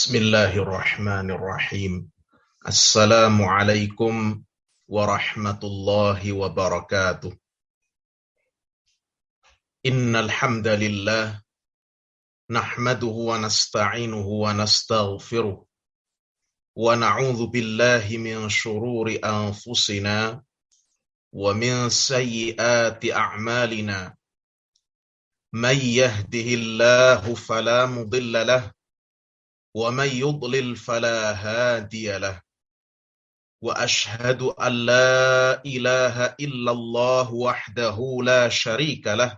Bismillahirrahmanirrahim. Assalamualaikum warahmatullahi wabarakatuh. Innal hamdalillah nahmaduhu wa nasta'inuhu wa nastaghfiruh wa na'udzu billahi min shururi anfusina wa min sayyiati a'malina. May yahdihillahu fala mudilla lahu ومن يضلل فلا هادي له وأشهد أن لا إله إلا الله وحده لا شريك له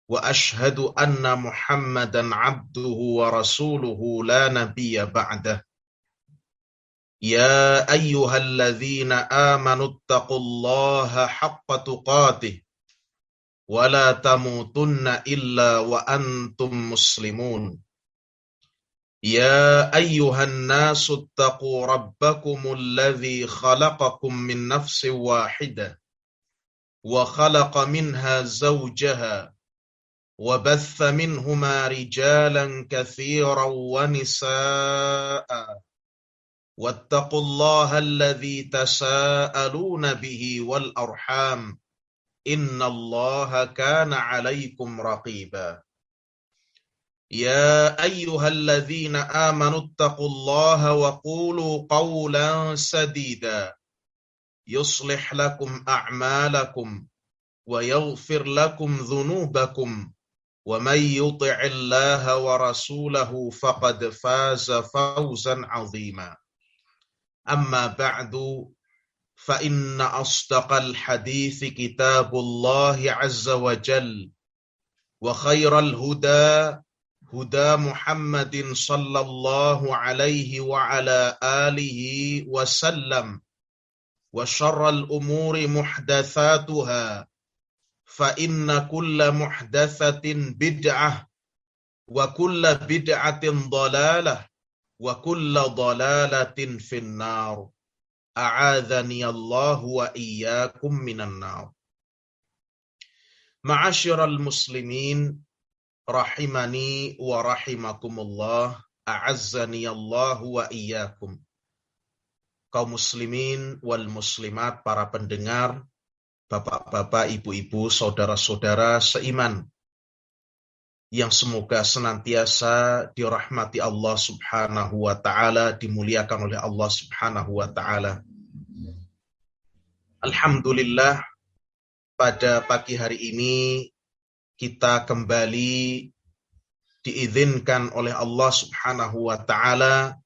وأشهد أن محمدا عبده ورسوله لا نبي بعده يا أيها الذين آمنوا اتقوا الله حق تقاته ولا تموتن إلا وأنتم مسلمون يا أيها الناس اتقوا ربكم الذي خلقكم من نفس واحدة وخلق منها زوجها وبث منهما رجالا كثيرا ونساء واتقوا الله الذي تساءلون به والأرحام إن الله كان عليكم رقيبا يا أيها الذين آمنوا اتقوا الله وقولوا قولا سديدا يصلح لكم أعمالكم ويغفر لكم ذنوبكم ومن يطع الله ورسوله فقد فاز فوزا عظيما أما بعد فإن أصدق الحديث كتاب الله عز وجل وخير الهدى هدى محمد صلى الله عليه وعلى آله وسلم وشر الأمور محدثاتها فإن كل محدثة بدعة وكل بدعة ضلالة وكل ضلالة في النار أعاذني الله وإياكم من النار. Ma'asyiral muslimin rahimani wa rahimakumullah, a'azzani Allah wa iyyakum. Kaum muslimin wal muslimat, para pendengar, bapak-bapak, ibu-ibu, saudara-saudara seiman yang semoga senantiasa dirahmati Allah Subhanahu wa taala, dimuliakan oleh Allah Subhanahu wa taala. Alhamdulillah, pada pagi hari ini kita kembali diizinkan oleh Allah Subhanahu wa taala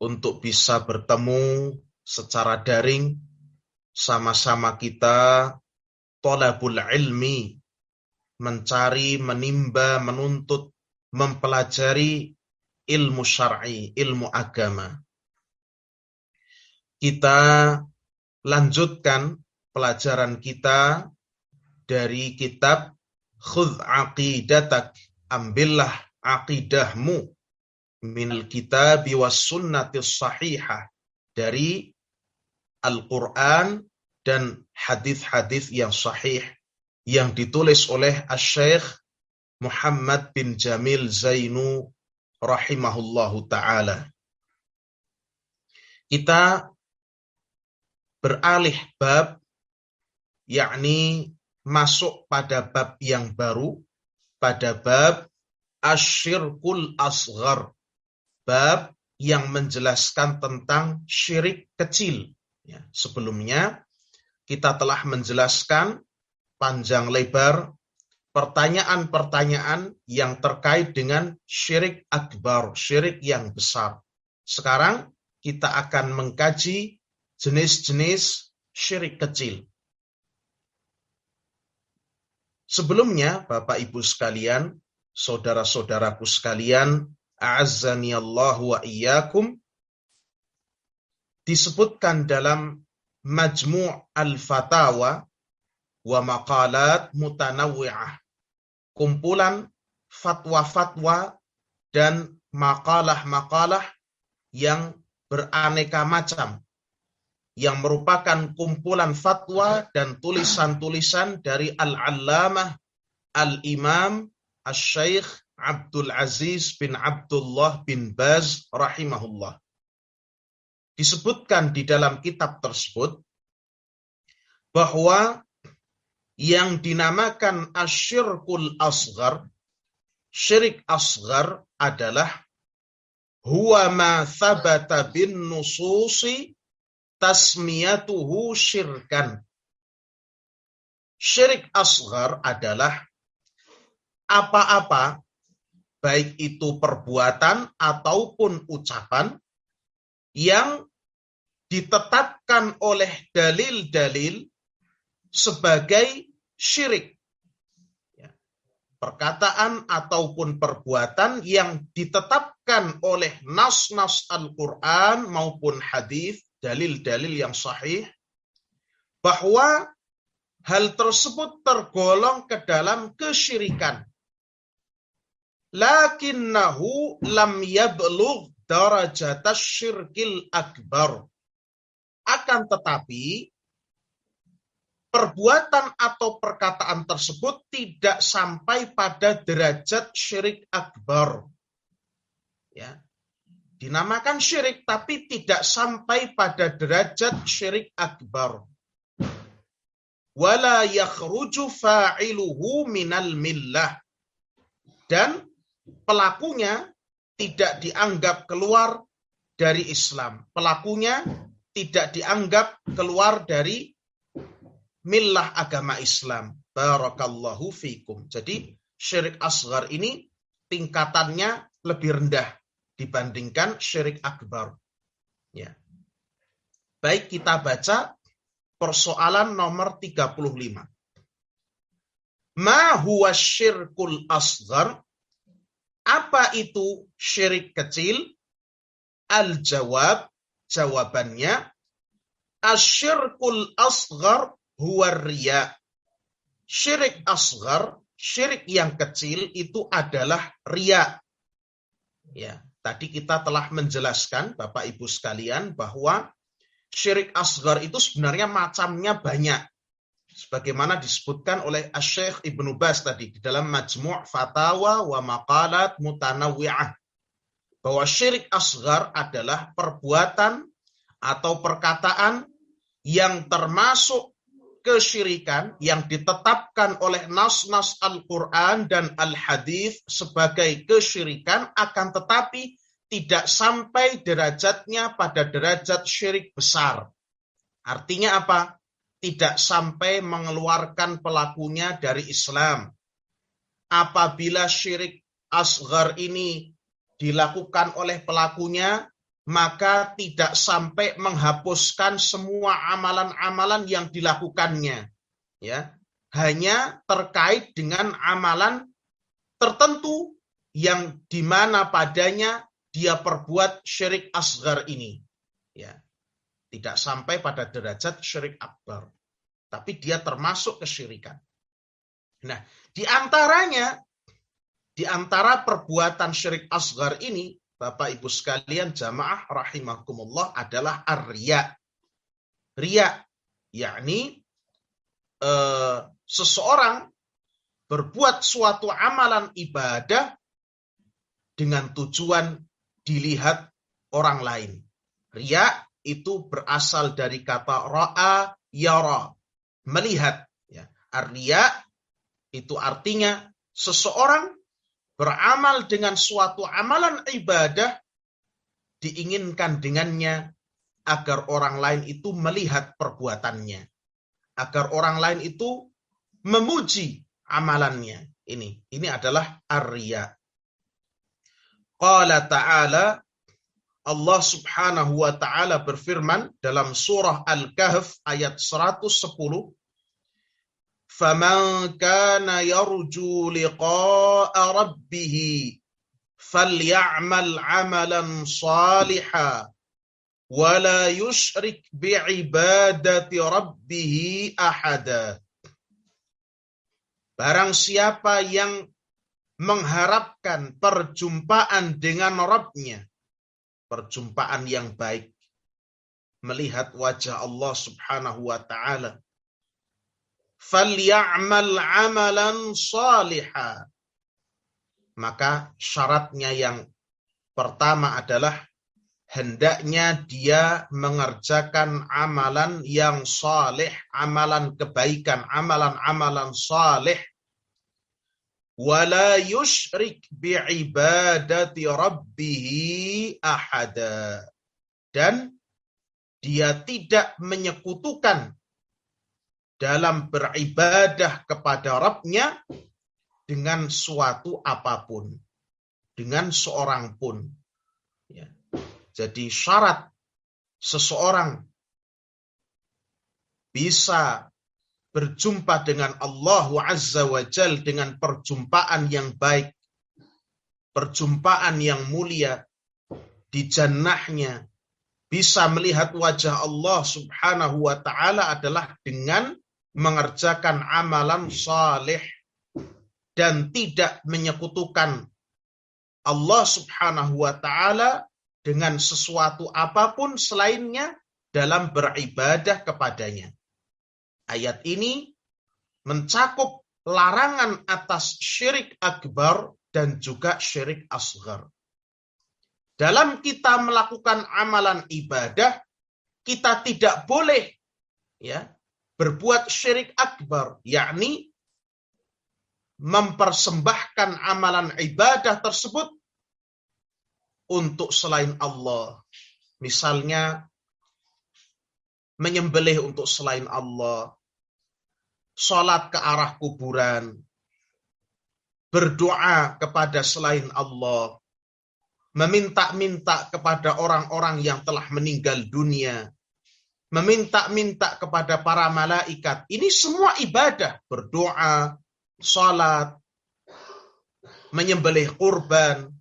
untuk bisa bertemu secara daring, sama-sama kita thalabul ilmi, mencari, menimba, menuntut, mempelajari ilmu syar'i, ilmu agama. Kita lanjutkan pelajaran kita dari kitab Khudh aqidatak, ambillah aqidahmu, minal kitabi was sunnatis sahihah, dari Al-Quran dan hadis-hadis yang sahih yang ditulis oleh Asy-Syaikh Muhammad bin Jamil Zainu rahimahullahu ta'ala. Kita beralih bab, yakni masuk pada bab yang baru, pada bab asyirkul asghar, bab yang menjelaskan tentang syirik kecil. Ya, sebelumnya kita telah menjelaskan panjang lebar pertanyaan-pertanyaan yang terkait dengan syirik akbar, syirik yang besar. Sekarang kita akan mengkaji jenis-jenis syirik kecil. Sebelumnya, Bapak Ibu sekalian, saudara-saudaraku sekalian, a'azzani Allah wa iyyakum, disebutkan dalam Majmu' al-Fatawa wa Maqalat Mutanawwi'ah, kumpulan fatwa-fatwa dan makalah-makalah yang beraneka macam, yang merupakan kumpulan fatwa dan tulisan-tulisan dari Al-Allamah Al-Imam Asy-Syaikh Abdul Aziz bin Abdullah bin Baz rahimahullah. Disebutkan di dalam kitab tersebut bahwa yang dinamakan asyirkul asghar, syirik asghar adalah huwa ma thabata bin nususi tasmiyatuhu syirkan. Syirik asghar adalah apa-apa, baik itu perbuatan ataupun ucapan, yang ditetapkan oleh dalil-dalil sebagai syirik. Perkataan ataupun perbuatan yang ditetapkan oleh nas-nas Al-Quran maupun hadis, dalil-dalil yang sahih, bahwa hal tersebut tergolong ke dalam kesyirikan. Lakinnahu lam yablugh darajatas syirkil akbar. Akan tetapi, perbuatan atau perkataan tersebut tidak sampai pada derajat syirik akbar. Ya. Dinamakan syirik, tapi tidak sampai pada derajat syirik akbar. Wala yakhruju fa'iluhu minal millah. Dan pelakunya tidak dianggap keluar dari Islam. Pelakunya tidak dianggap keluar dari millah agama Islam. Barakallahu fikum. Jadi syirik asghar ini tingkatannya lebih rendah dibandingkan syirik akbar. Ya. Baik, kita baca persoalan nomor 35. Ma huwa syirkul asghar? Apa itu syirik kecil? Al-jawab, jawabannya, asyirkul asghar huwa riya. Syirik asghar, syirik yang kecil itu adalah riya. Ya, tadi kita telah menjelaskan Bapak Ibu sekalian bahwa syirik asghar itu sebenarnya macamnya banyak. Sebagaimana disebutkan oleh Asy-Syaikh Ibnu Baz tadi di dalam Majmu' Fatawa wa Maqalat Mutanawwi'ah, bahwa syirik asghar adalah perbuatan atau perkataan yang termasuk kesyirikan yang ditetapkan oleh nas-nas Al-Quran dan Al-Hadis sebagai kesyirikan, akan tetapi tidak sampai derajatnya pada derajat syirik besar. Artinya apa? Tidak sampai mengeluarkan pelakunya dari Islam. Apabila syirik asghar ini dilakukan oleh pelakunya, maka tidak sampai menghapuskan semua amalan-amalan yang dilakukannya. Ya, hanya terkait dengan amalan tertentu yang dimana padanya dia perbuat syirik asghar ini. Ya. Tidak sampai pada derajat syirik akbar. Tapi dia termasuk kesyirikan. Nah, di antara perbuatan syirik asghar ini, Bapak Ibu sekalian jamaah rahimakumullah, adalah ar-riya. Riya, yakni seseorang berbuat suatu amalan ibadah dengan tujuan dilihat orang lain. Riya itu berasal dari kata ra'a yara, melihat. Ya. Ar-riya itu artinya seseorang beramal dengan suatu amalan ibadah, diinginkan dengannya agar orang lain itu melihat perbuatannya, agar orang lain itu memuji amalannya. Ini adalah ar-riya. Qala ta'ala, Allah Subhanahu wa ta'ala berfirman dalam surah Al-Kahf ayat 110, "Faman kana yarju liqa'a rabbih faly'amal 'amalan shalihan wa la yusyrik bi'ibadati rabbih ahada." Barang siapa yang mengharapkan perjumpaan dengan Rabb-Nya, perjumpaan yang baik, melihat wajah Allah Subhanahu wa ta'ala, faly'amal 'amalan shalihan, maka syaratnya yang pertama adalah hendaknya dia mengerjakan amalan yang saleh, amalan kebaikan, amalan-amalan saleh. Wala yusyrik bi'ibadati rabbihi ahada. Dan dia tidak menyekutukan dalam beribadah kepada Rabb-nya dengan suatu apapun, dengan seorang pun. Ya. Jadi syarat seseorang bisa berjumpa dengan Allah Azza wa Jal dengan perjumpaan yang baik, perjumpaan yang mulia di jannahnya, bisa melihat wajah Allah Subhanahu wa Ta'ala adalah dengan mengerjakan amalan saleh dan tidak menyekutukan Allah Subhanahu wa Ta'ala dengan sesuatu apapun selainnya dalam beribadah kepadanya. Ayat ini mencakup larangan atas syirik akbar dan juga syirik asghar. Dalam kita melakukan amalan ibadah, kita tidak boleh berbuat syirik akbar, yakni mempersembahkan amalan ibadah tersebut untuk selain Allah. Misalnya menyembelih untuk selain Allah, sholat ke arah kuburan, berdoa kepada selain Allah, meminta-minta kepada orang-orang yang telah meninggal dunia, meminta-minta kepada para malaikat. Ini semua ibadah, berdoa, sholat, menyembelih kurban,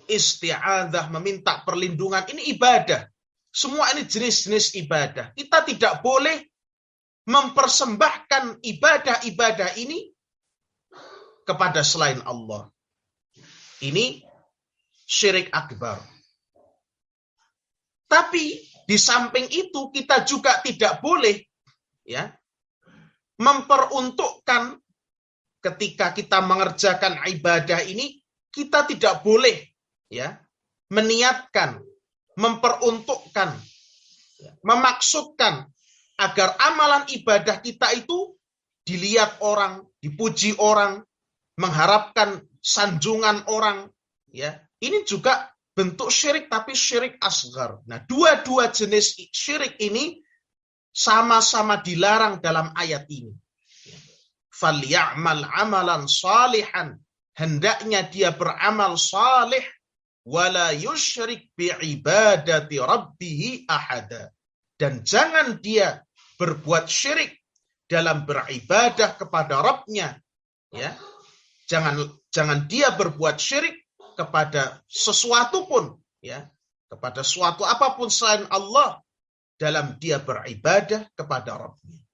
isti'adzah, meminta perlindungan, ini ibadah. Semua ini jenis-jenis ibadah. Kita tidak boleh mempersembahkan ibadah-ibadah ini kepada selain Allah. Ini syirik akbar. Tapi di samping itu kita juga tidak boleh memperuntukkan ketika kita mengerjakan ibadah ini, kita tidak boleh meniatkan, memperuntukkan, memaksudkan agar amalan ibadah kita itu dilihat orang, dipuji orang, mengharapkan sanjungan orang. Ini juga bentuk syirik, tapi syirik asghar. Nah, dua-dua jenis syirik ini sama-sama dilarang dalam ayat ini. Falya'mal amalan salihan. Hendaknya dia beramal salih. Wala yusyrik bi'ibadati rabbihi ahada. Dan jangan dia berbuat syirik dalam beribadah kepada Rabb-nya. Jangan dia berbuat syirik kepada sesuatu pun, kepada suatu apapun selain Allah dalam dia beribadah kepada Rabb-nya.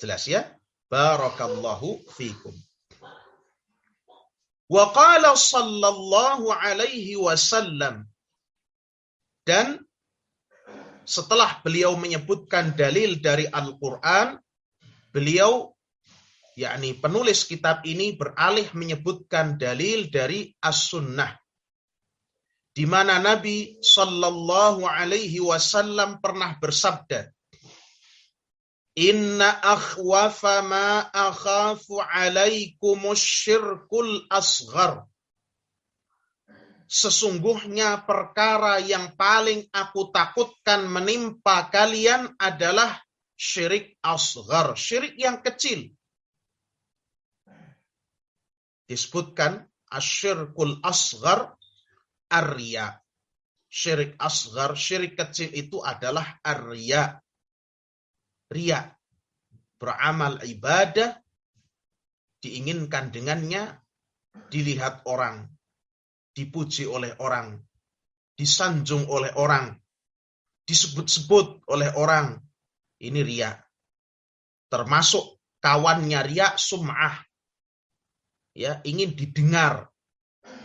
Jelas ya? Barakallahu fikum. Wa qala sallallahu alaihi wasallam. Dan setelah beliau menyebutkan dalil dari Al-Quran, beliau yakni penulis kitab ini beralih menyebutkan dalil dari As-Sunnah, di mana Nabi Sallallahu Alaihi Wasallam pernah bersabda, Inna akhwafa ma akhafu alaikumus syirkul asghar. Sesungguhnya perkara yang paling aku takutkan menimpa kalian adalah syirik asghar, syirik yang kecil. Disebutkan asyirkul asghar ar-riya. Syirik asghar, syirik kecil itu adalah ar-riya. Riya, beramal ibadah, diinginkan dengannya dilihat orang, dipuji oleh orang, disanjung oleh orang, disebut-sebut oleh orang. Ini riya. Termasuk kawannya riya sum'ah. Ingin didengar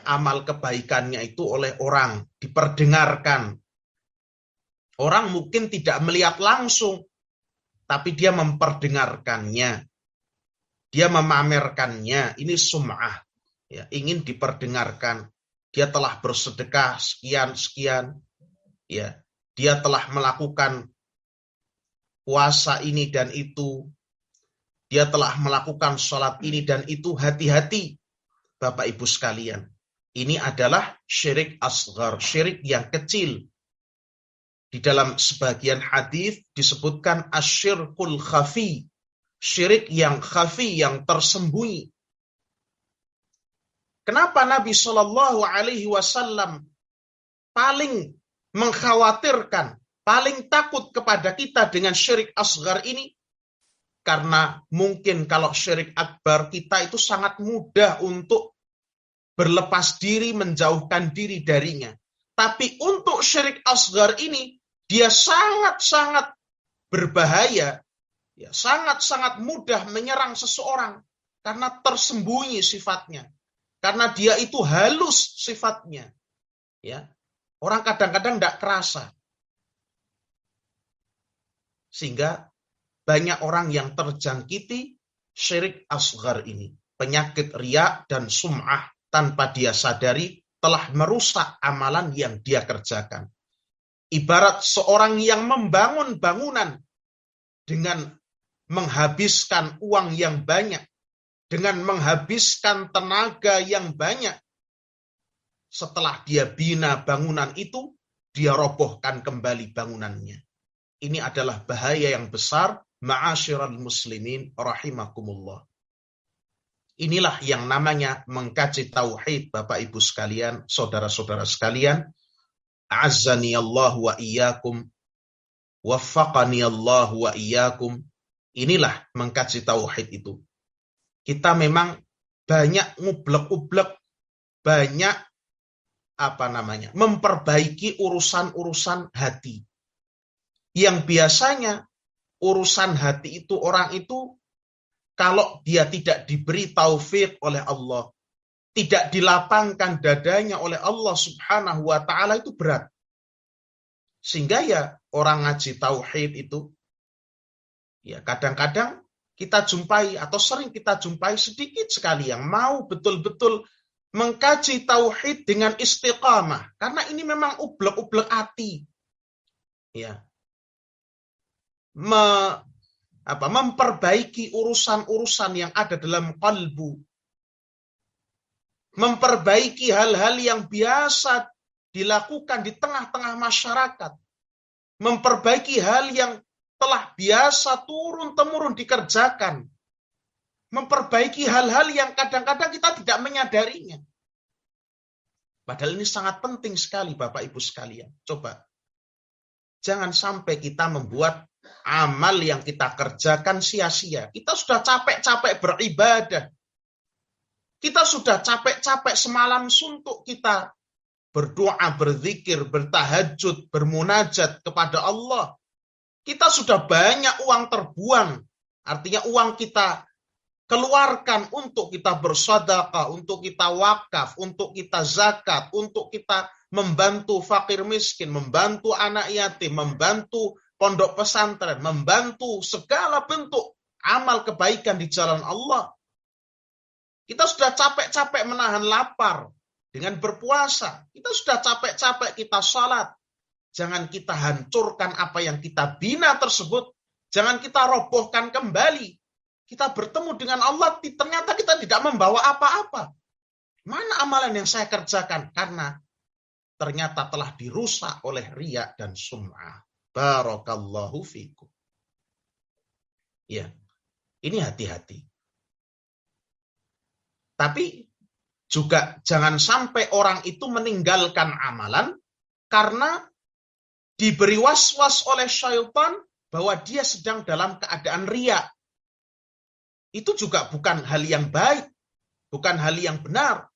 amal kebaikannya itu oleh orang, diperdengarkan. Orang mungkin tidak melihat langsung, tapi dia memperdengarkannya. dia memamerkannya, ini sum'ah, ya, ingin diperdengarkan. Dia telah bersedekah sekian-sekian, ya, dia telah melakukan puasa ini dan itu, dia telah melakukan sholat ini dan itu. Hati-hati, Bapak Ibu sekalian. Ini adalah syirik asghar, syirik yang kecil. Di dalam sebagian hadis disebutkan asyirkul khafi, syirik yang khafi, yang tersembunyi. Kenapa Nabi Shallallahu Alaihi Wasallam paling mengkhawatirkan, paling takut kepada kita dengan syirik asghar ini? Karena mungkin kalau syirik akbar kita itu sangat mudah untuk berlepas diri, menjauhkan diri darinya. Tapi untuk syirik asghar ini, dia sangat-sangat berbahaya, ya, sangat-sangat mudah menyerang seseorang karena tersembunyi sifatnya, karena dia itu halus sifatnya, ya. Orang kadang-kadang tidak kerasa, sehingga banyak orang yang terjangkiti syirik asghar ini, penyakit riya dan sum'ah, tanpa dia sadari telah merusak amalan yang dia kerjakan. Ibarat seorang yang membangun bangunan dengan menghabiskan uang yang banyak, dengan menghabiskan tenaga yang banyak. Setelah dia bina bangunan itu, dia robohkan kembali bangunannya. Ini adalah bahaya yang besar, ma'asyiral muslimin rahimakumullah. Inilah yang namanya mengkaji tauhid, Bapak Ibu sekalian, saudara-saudara sekalian. Azzani Allah wa iyyakum, waffaqani Allah wa iyyakum. Inilah mengkaji tauhid itu. Kita memang banyak ngublek-ublek, banyak memperbaiki urusan-urusan hati. Yang biasanya urusan hati itu, orang itu kalau dia tidak diberi taufik oleh Allah, tidak dilapangkan dadanya oleh Allah Subhanahu wa ta'ala, itu berat. Sehingga ya orang ngaji tauhid itu, ya kadang-kadang kita jumpai atau sering kita jumpai sedikit sekali yang mau betul-betul mengkaji tauhid dengan istiqamah. Karena ini memang ublek-ublek hati. Ya. Memperbaiki urusan-urusan yang ada dalam kalbu. Memperbaiki hal-hal yang biasa dilakukan di tengah-tengah masyarakat. Memperbaiki hal yang telah biasa turun-temurun dikerjakan. Memperbaiki hal-hal yang kadang-kadang kita tidak menyadarinya. Padahal ini sangat penting sekali, Bapak Ibu sekalian. Coba, jangan sampai kita membuat amal yang kita kerjakan sia-sia. Kita sudah capek-capek beribadah. Kita sudah capek-capek semalam suntuk kita berdoa, berzikir, bertahajud, bermunajat kepada Allah. Kita sudah banyak uang terbuang. Artinya uang kita keluarkan untuk kita bersedekah, untuk kita wakaf, untuk kita zakat, untuk kita membantu fakir miskin, membantu anak yatim, membantu pondok pesantren, membantu segala bentuk amal kebaikan di jalan Allah. Kita sudah capek-capek menahan lapar dengan berpuasa. Kita sudah capek-capek kita salat. Jangan kita hancurkan apa yang kita bina tersebut. Jangan kita robohkan kembali. Kita bertemu dengan Allah, ternyata kita tidak membawa apa-apa. Mana amalan yang saya kerjakan? Karena ternyata telah dirusak oleh riya dan sum'ah. Barakallahu fikum. Ya, ini hati-hati. Tapi juga jangan sampai orang itu meninggalkan amalan karena diberi was-was oleh syaitan bahwa dia sedang dalam keadaan riya. Itu juga bukan hal yang baik, bukan hal yang benar.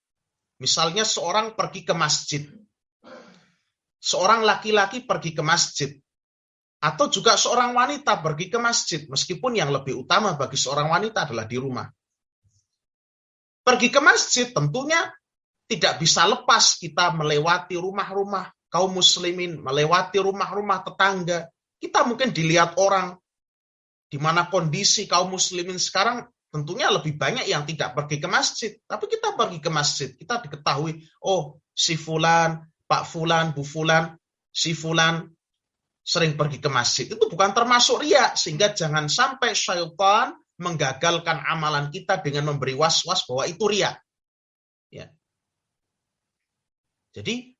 Misalnya seorang pergi ke masjid. Seorang laki-laki pergi ke masjid. Atau juga seorang wanita pergi ke masjid. Meskipun yang lebih utama bagi seorang wanita adalah di rumah. Pergi ke masjid tentunya tidak bisa lepas kita melewati rumah-rumah kaum muslimin, melewati rumah-rumah tetangga. Kita mungkin dilihat orang, di mana kondisi kaum muslimin sekarang Tentunya lebih banyak yang tidak pergi ke masjid. Tapi kita pergi ke masjid, kita diketahui, oh si fulan, Pak Fulan, Bu Fulan, si Fulan sering pergi ke masjid. Itu bukan termasuk riya. Sehingga jangan sampai syaitan menggagalkan amalan kita dengan memberi was-was bahwa itu riya. Ya. Jadi,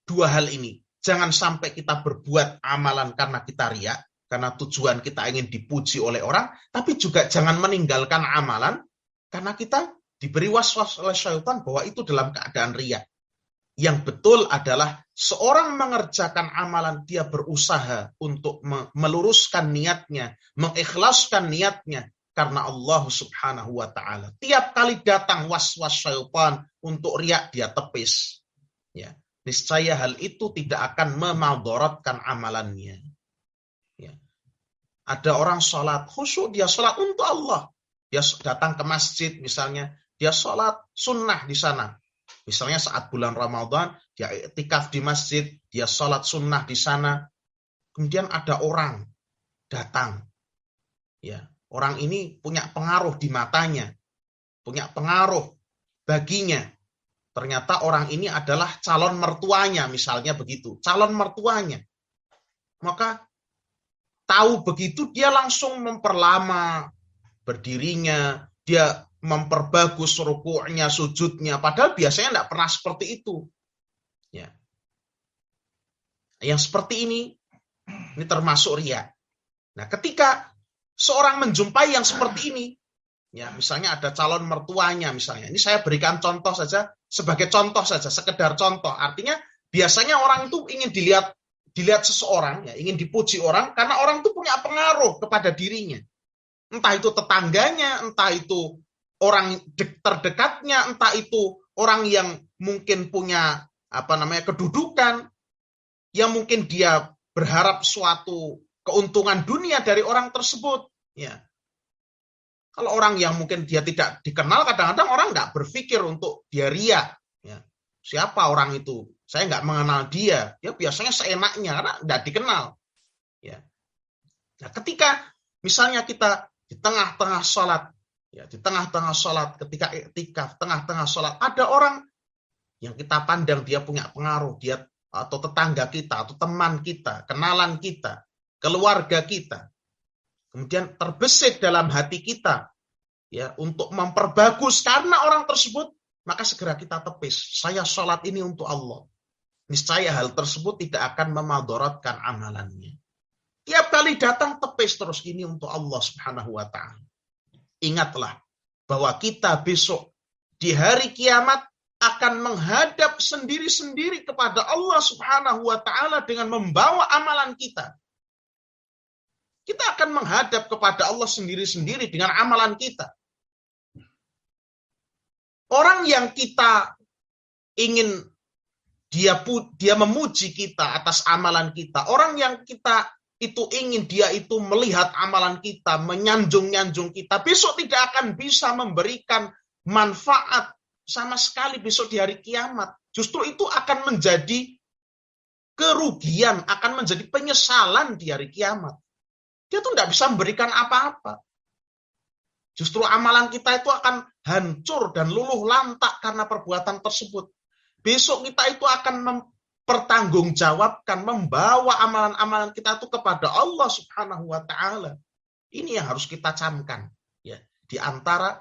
dua hal ini. Jangan sampai kita berbuat amalan karena kita riya, karena tujuan kita ingin dipuji oleh orang, tapi juga jangan meninggalkan amalan karena kita diberi was-was oleh syaitan bahwa itu dalam keadaan riya. Yang betul adalah seorang mengerjakan amalan, dia berusaha untuk meluruskan niatnya, mengikhlaskan niatnya karena Allah Subhanahu wa taala. Tiap kali datang was-was syaitan untuk riya, dia tepis. Ya, niscaya hal itu tidak akan memadaratkan amalannya. Ya. Ada orang sholat khusyuk, dia sholat untuk Allah. Dia datang ke masjid misalnya, dia sholat sunnah di sana. Misalnya saat bulan Ramadan, dia iktikaf di masjid, dia sholat sunnah di sana. Kemudian ada orang datang. Ya, orang ini punya pengaruh di matanya, punya pengaruh baginya. Ternyata orang ini adalah calon mertuanya, misalnya begitu. Calon mertuanya. Maka tahu begitu, dia langsung memperlama berdirinya, dia memperbagus rukuknya, sujudnya, padahal biasanya tidak pernah seperti itu. Ya. Yang seperti ini termasuk riya. Nah, ketika seorang menjumpai yang seperti ini, ya misalnya ada calon mertuanya misalnya, ini saya berikan contoh saja, sebagai contoh saja, sekedar contoh. Artinya biasanya orang itu ingin dilihat seseorang, ya, ingin dipuji orang, karena orang itu punya pengaruh kepada dirinya. Entah itu tetangganya, entah itu orang terdekatnya, entah itu orang yang mungkin punya kedudukan, yang mungkin dia berharap suatu keuntungan dunia dari orang tersebut. Ya. Kalau orang yang mungkin dia tidak dikenal, kadang-kadang orang nggak berpikir untuk dia riya. Ya. Siapa orang itu? Saya nggak mengenal dia. Ya biasanya seenaknya karena nggak dikenal. Ya. Nah, ketika misalnya kita di tengah-tengah sholat, ya di tengah-tengah sholat, ketika iktikaf, tengah-tengah sholat, ada orang yang kita pandang dia punya pengaruh, dia atau tetangga kita, atau teman kita, kenalan kita, keluarga kita. Kemudian terbesit dalam hati kita, ya untuk memperbagus karena orang tersebut, maka segera kita tepis. Saya sholat ini untuk Allah. Niscaya hal tersebut tidak akan memadaratkan amalannya. Tiap kali datang tepis terus ini untuk Allah Subhanahu wa taala. Ingatlah bahwa kita besok di hari kiamat akan menghadap sendiri-sendiri kepada Allah Subhanahu wa taala dengan membawa amalan kita. Kita akan menghadap kepada Allah sendiri-sendiri dengan amalan kita. Orang yang kita ingin dia memuji kita atas amalan kita, orang yang kita itu ingin dia itu melihat amalan kita, menyanjung-nyanjung kita, besok tidak akan bisa memberikan manfaat sama sekali besok di hari kiamat. Justru itu akan menjadi kerugian, akan menjadi penyesalan di hari kiamat. Dia tuh tidak bisa memberikan apa-apa. Justru amalan kita itu akan hancur dan luluh lantak karena perbuatan tersebut. Besok kita itu akan mempertanggungjawabkan, membawa amalan-amalan kita itu kepada Allah Subhanahu wa taala. Ini yang harus kita camkan, ya. Di antara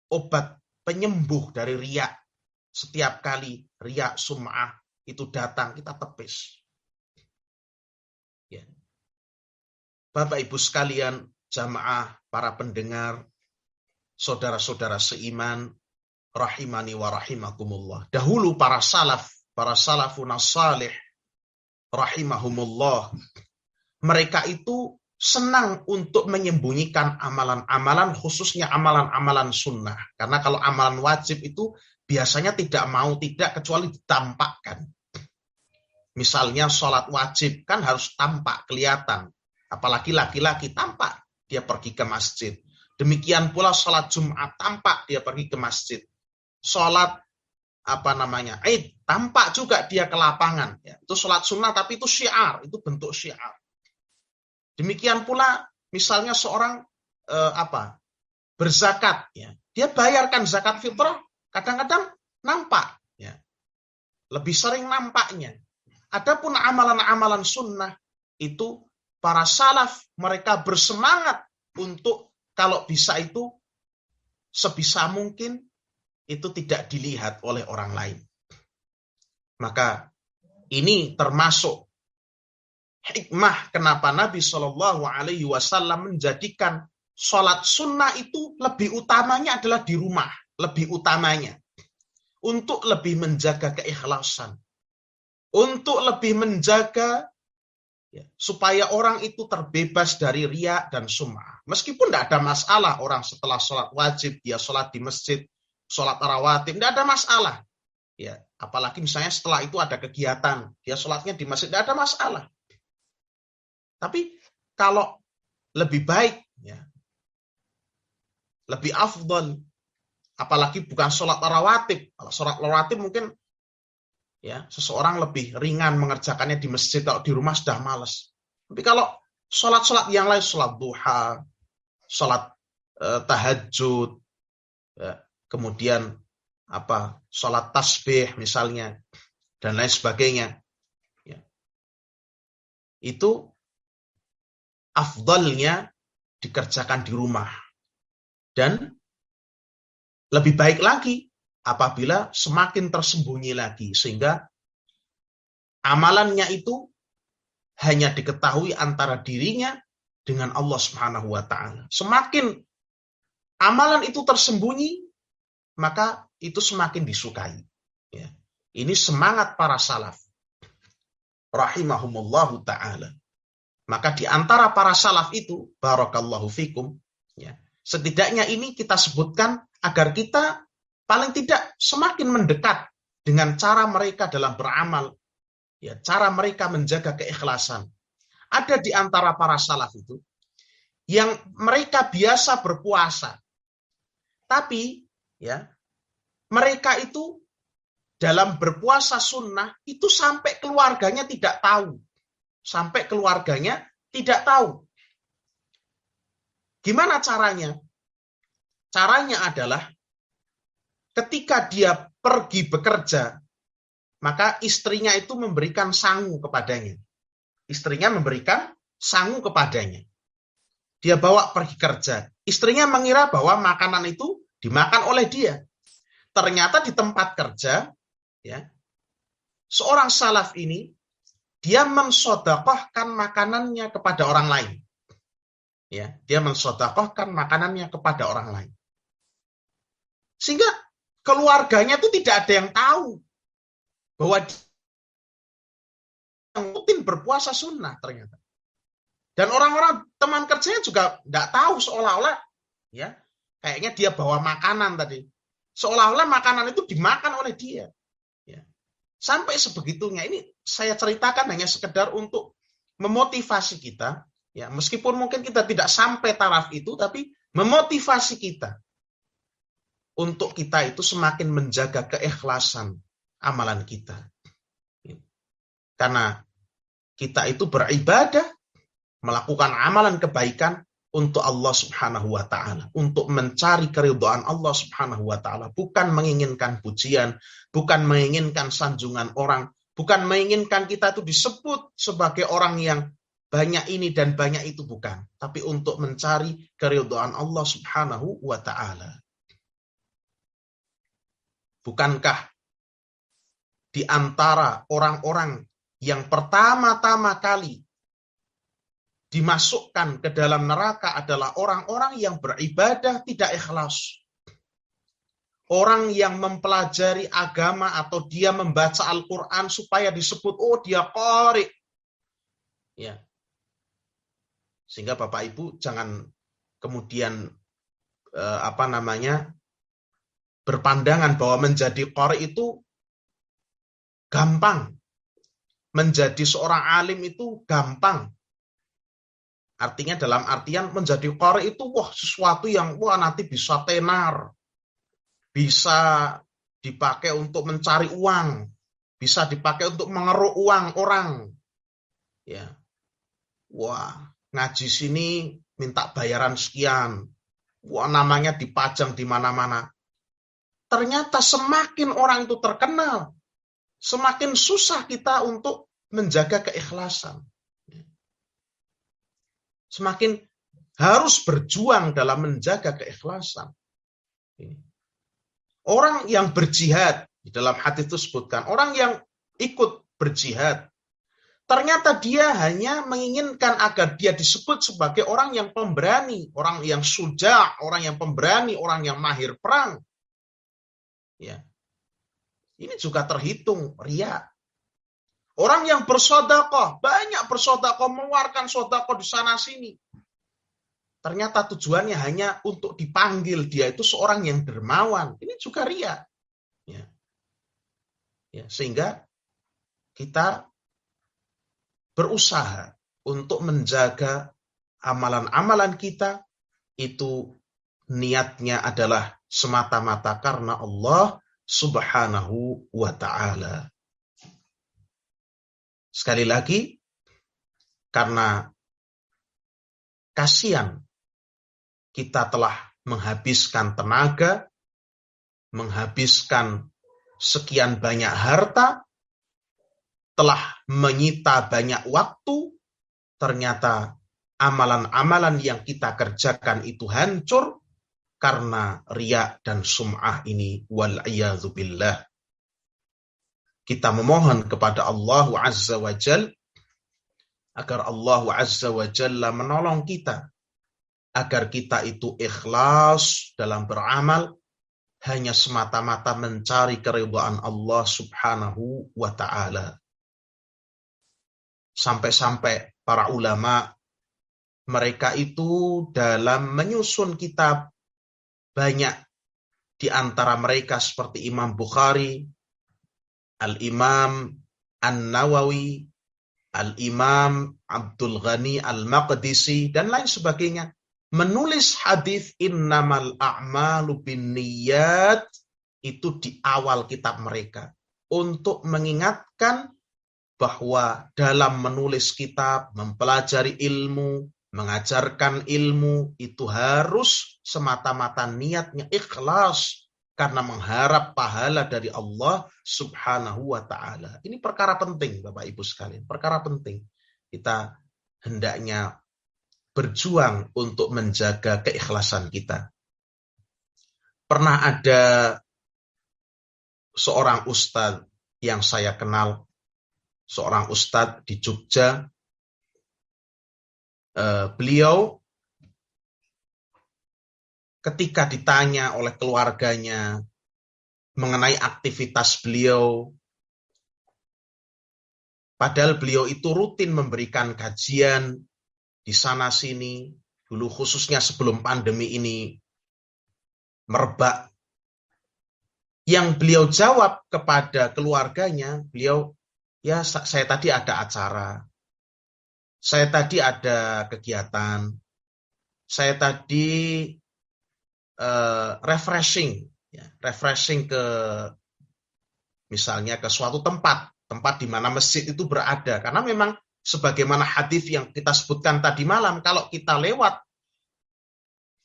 obat penyembuh dari riya, setiap kali riya sum'ah itu datang, kita tepis. Ya. Bapak Ibu sekalian, jamaah, para pendengar, saudara-saudara seiman, rahimani wa rahimakumullah. Dahulu para salafun salih, rahimahumullah, mereka itu senang untuk menyembunyikan amalan-amalan, khususnya amalan-amalan sunnah. Karena kalau amalan wajib itu biasanya tidak kecuali ditampakkan. Misalnya sholat wajib kan harus tampak, kelihatan. Apalagi laki-laki tampak dia pergi ke masjid. Demikian pula sholat Jumat tampak dia pergi ke masjid. Sholat Id tampak juga dia ke lapangan. Ya, itu sholat sunnah tapi itu syiar, itu bentuk syiar. Demikian pula misalnya seorang berzakat, ya, dia bayarkan zakat fitrah, kadang-kadang nampak, ya, lebih sering nampaknya. Adapun amalan-amalan sunnah itu para salaf mereka bersemangat untuk kalau bisa itu sebisa mungkin itu tidak dilihat oleh orang lain. Maka ini termasuk hikmah kenapa Nabi Shallallahu Alaihi Wasallam menjadikan sholat sunnah itu lebih utamanya adalah di rumah, lebih utamanya untuk lebih menjaga keikhlasan, untuk lebih menjaga ya, supaya orang itu terbebas dari riya dan sum'ah. Meskipun tidak ada masalah orang setelah sholat wajib dia sholat di masjid, sholat rawatib, tidak ada masalah. Ya, apalagi misalnya setelah itu ada kegiatan, dia sholatnya di masjid, tidak ada masalah. Tapi kalau lebih baik, ya, lebih afdal, apalagi bukan sholat rawatib. Kalau sholat rawatib mungkin ya seseorang lebih ringan mengerjakannya di masjid, kalau di rumah sudah malas. Tapi kalau sholat-sholat yang lain, sholat duha, sholat tahajud, ya, kemudian sholat tasbih misalnya, dan lain sebagainya, ya, itu afdalnya dikerjakan di rumah. Dan lebih baik lagi apabila semakin tersembunyi lagi, sehingga amalannya itu hanya diketahui antara dirinya dengan Allah Subhanahu wa Ta'ala. Semakin amalan itu tersembunyi, maka itu semakin disukai. Ya. Ini semangat para salaf rahimahumullahu ta'ala. Maka di antara para salaf itu, barakallahu fikum, ya, setidaknya ini kita sebutkan agar kita paling tidak semakin mendekat dengan cara mereka dalam beramal, ya, cara mereka menjaga keikhlasan. Ada di antara para salaf itu yang mereka biasa berpuasa, tapi ya mereka itu dalam berpuasa sunnah itu sampai keluarganya tidak tahu. Sampai keluarganya tidak tahu. Gimana caranya? Caranya adalah ketika dia pergi bekerja, maka istrinya itu memberikan sangu kepadanya. Istrinya memberikan sangu kepadanya. Dia bawa pergi kerja. Istrinya mengira bahwa makanan itu dimakan oleh dia. Ternyata di tempat kerja, ya, seorang salaf ini dia mensedekahkan makanannya kepada orang lain. Ya, dia mensedekahkan makanannya kepada orang lain. Sehingga keluarganya itu tidak ada yang tahu bahwa dia rutin berpuasa sunnah ternyata. Dan orang-orang teman kerjanya juga tidak tahu, seolah-olah ya kayaknya dia bawa makanan tadi. Seolah-olah makanan itu dimakan oleh dia. Ya. Sampai sebegitunya. Ini saya ceritakan hanya sekedar untuk memotivasi kita. Ya, meskipun mungkin kita tidak sampai taraf itu, tapi memotivasi kita untuk kita itu semakin menjaga keikhlasan amalan kita. Karena kita itu beribadah, melakukan amalan kebaikan untuk Allah Subhanahu wa Ta'ala, untuk mencari keridhaan Allah Subhanahu wa Ta'ala, bukan menginginkan pujian, bukan menginginkan sanjungan orang, bukan menginginkan kita itu disebut sebagai orang yang banyak ini dan banyak itu, bukan, tapi untuk mencari keridhaan Allah Subhanahu wa Ta'ala. Bukankah di antara orang-orang yang pertama-tama kali dimasukkan ke dalam neraka adalah orang-orang yang beribadah tidak ikhlas. Orang yang mempelajari agama atau dia membaca Al-Quran supaya disebut, oh dia qari. Ya. Sehingga Bapak Ibu jangan kemudian berpandangan bahwa menjadi qari itu gampang. Menjadi seorang alim itu gampang. Artinya dalam artian menjadi qari itu sesuatu yang nanti bisa tenar, bisa dipakai untuk mencari uang, bisa dipakai untuk mengeruk uang orang. Ya. Ngaji sini minta bayaran sekian. Wah, namanya dipajang di mana-mana. Ternyata semakin orang itu terkenal, semakin susah kita untuk menjaga keikhlasan. Semakin harus berjuang dalam menjaga keikhlasan. Orang yang berjihad, di dalam hadis itu sebutkan, orang yang ikut berjihad, ternyata dia hanya menginginkan agar dia disebut sebagai orang yang pemberani, orang yang syuja', orang yang pemberani, orang yang mahir perang. Ya. Ini juga terhitung riya. Orang yang bersedekah, banyak bersedekah, mengeluarkan sedekah di sana sini. Ternyata tujuannya hanya untuk dipanggil dia itu seorang yang dermawan. Ini juga riya. Ya. Ya, sehingga kita berusaha untuk menjaga amalan-amalan kita itu niatnya adalah semata-mata karena Allah Subhanahu wa ta'ala. Sekali lagi, karena kasihan kita telah menghabiskan tenaga, menghabiskan sekian banyak harta, telah menyita banyak waktu, ternyata amalan-amalan yang kita kerjakan itu hancur karena riya dan sum'ah ini, wal'iyadzubillah. Kita memohon kepada Allah Azza wa Jalla agar Allah Azza wa Jalla menolong kita, agar kita itu ikhlas dalam beramal, hanya semata-mata mencari keridhaan Allah Subhanahu wa ta'ala. Sampai-sampai para ulama, mereka itu dalam menyusun kitab, banyak di antara mereka seperti Imam Bukhari, Al-Imam An-Nawawi, Al-Imam Abdul Ghani Al-Maqdisi, dan lain sebagainya, menulis hadis innamal a'malu binniyat itu di awal kitab mereka untuk mengingatkan bahwa dalam menulis kitab, mempelajari ilmu, mengajarkan ilmu itu harus semata-mata niatnya ikhlas karena mengharap pahala dari Allah Subhanahu wa ta'ala. Ini perkara penting Bapak Ibu sekalian, perkara penting. Kita hendaknya berjuang untuk menjaga keikhlasan kita. Pernah ada seorang ustadz yang saya kenal, seorang ustadz di Jogja. Beliau ketika ditanya oleh keluarganya mengenai aktivitas beliau, padahal beliau itu rutin memberikan kajian di sana sini, dulu khususnya sebelum pandemi ini merebak. Yang beliau jawab kepada keluarganya, beliau, ya saya tadi ada acara, saya tadi ada kegiatan, saya tadi refreshing ke misalnya ke suatu tempat di mana masjid itu berada. Karena memang sebagaimana hadis yang kita sebutkan tadi malam, kalau kita lewat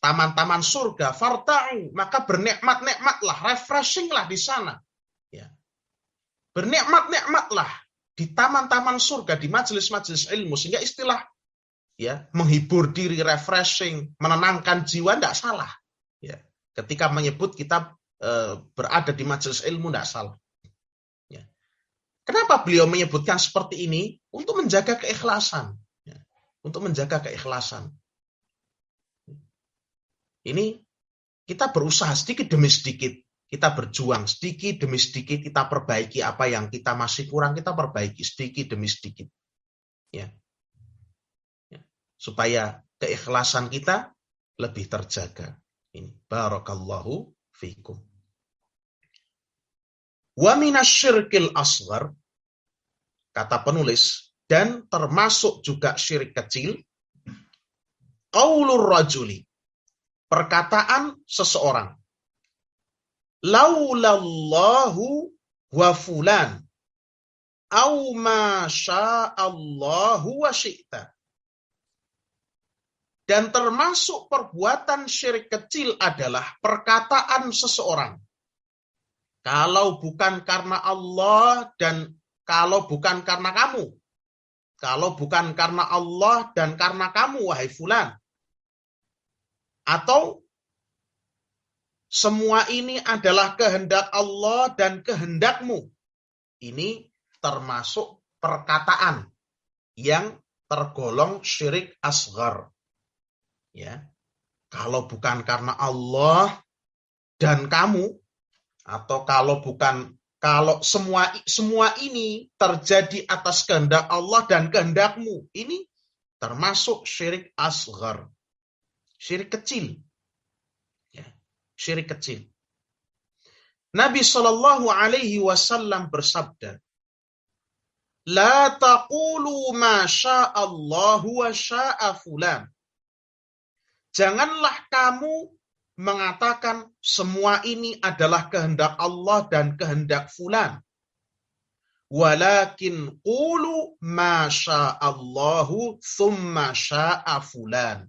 taman-taman surga, farta'u, maka bernikmat-nikmatlah, refreshinglah di sana. Ya. Bernikmat-nikmatlah di taman-taman surga, di majelis-majelis ilmu, sehingga istilah ya menghibur diri, refreshing, menenangkan jiwa tidak salah. Ya. Ketika menyebut kita berada di majelis ilmu tidak salah. Ya. Kenapa beliau menyebutkan seperti ini? Untuk menjaga keikhlasan. Ya. Untuk menjaga keikhlasan. Ini kita berusaha sedikit demi sedikit. Kita berjuang sedikit demi sedikit, kita perbaiki apa yang kita masih kurang, kita perbaiki sedikit demi sedikit. Ya. Ya. Supaya keikhlasan kita lebih terjaga. Ini barakallahu fiikum. Wa minasyirkil asghar, kata penulis, dan termasuk juga syirik kecil, qaulur rajuli, perkataan seseorang, laulallahu wa fulan au ma sya'allahu wa syi'ta. Dan termasuk perbuatan syirik kecil adalah perkataan seseorang. Kalau bukan karena Allah dan kalau bukan karena kamu. Kalau bukan karena Allah dan karena kamu, wahai fulan. Atau semua ini adalah kehendak Allah dan kehendakmu. Ini termasuk perkataan yang tergolong syirik asghar. Ya. Kalau bukan karena Allah dan kamu, atau kalau semua ini terjadi atas kehendak Allah dan kehendakmu, ini termasuk syirik asghar. Syirik kecil. Ya, syirik kecil. Nabi Shallallahu Alaihi Wasallam bersabda, "La taqulu ma sya'allahu wa sya'a fulan." Janganlah kamu mengatakan semua ini adalah kehendak Allah dan kehendak fulan. Walakin qulu ma sya'allahu thumma sya'a fulan.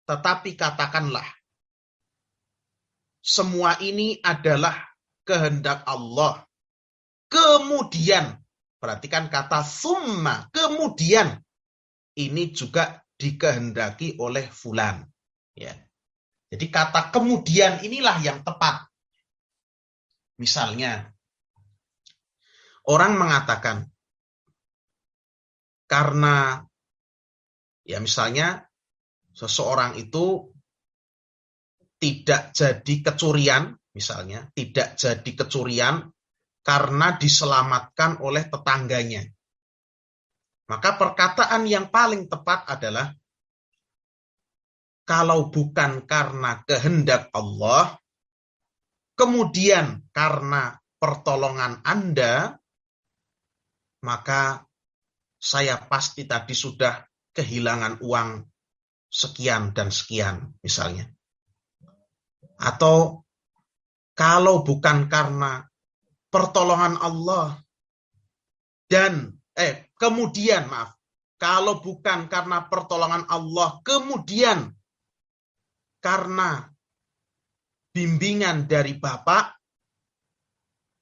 Tetapi katakanlah, semua ini adalah kehendak Allah. Kemudian, perhatikan kata thumma, kemudian, ini juga dikehendaki oleh fulan. Ya. Jadi kata kemudian inilah yang tepat. Misalnya, orang mengatakan, karena, ya misalnya, seseorang itu tidak jadi kecurian, misalnya, tidak jadi kecurian karena diselamatkan oleh tetangganya. Maka perkataan yang paling tepat adalah, kalau bukan karena kehendak Allah, kemudian karena pertolongan Anda, maka saya pasti tadi sudah kehilangan uang sekian dan sekian, misalnya. Atau kalau bukan karena pertolongan Allah dan kemudian, kalau bukan karena pertolongan Allah, kemudian karena bimbingan dari Bapak,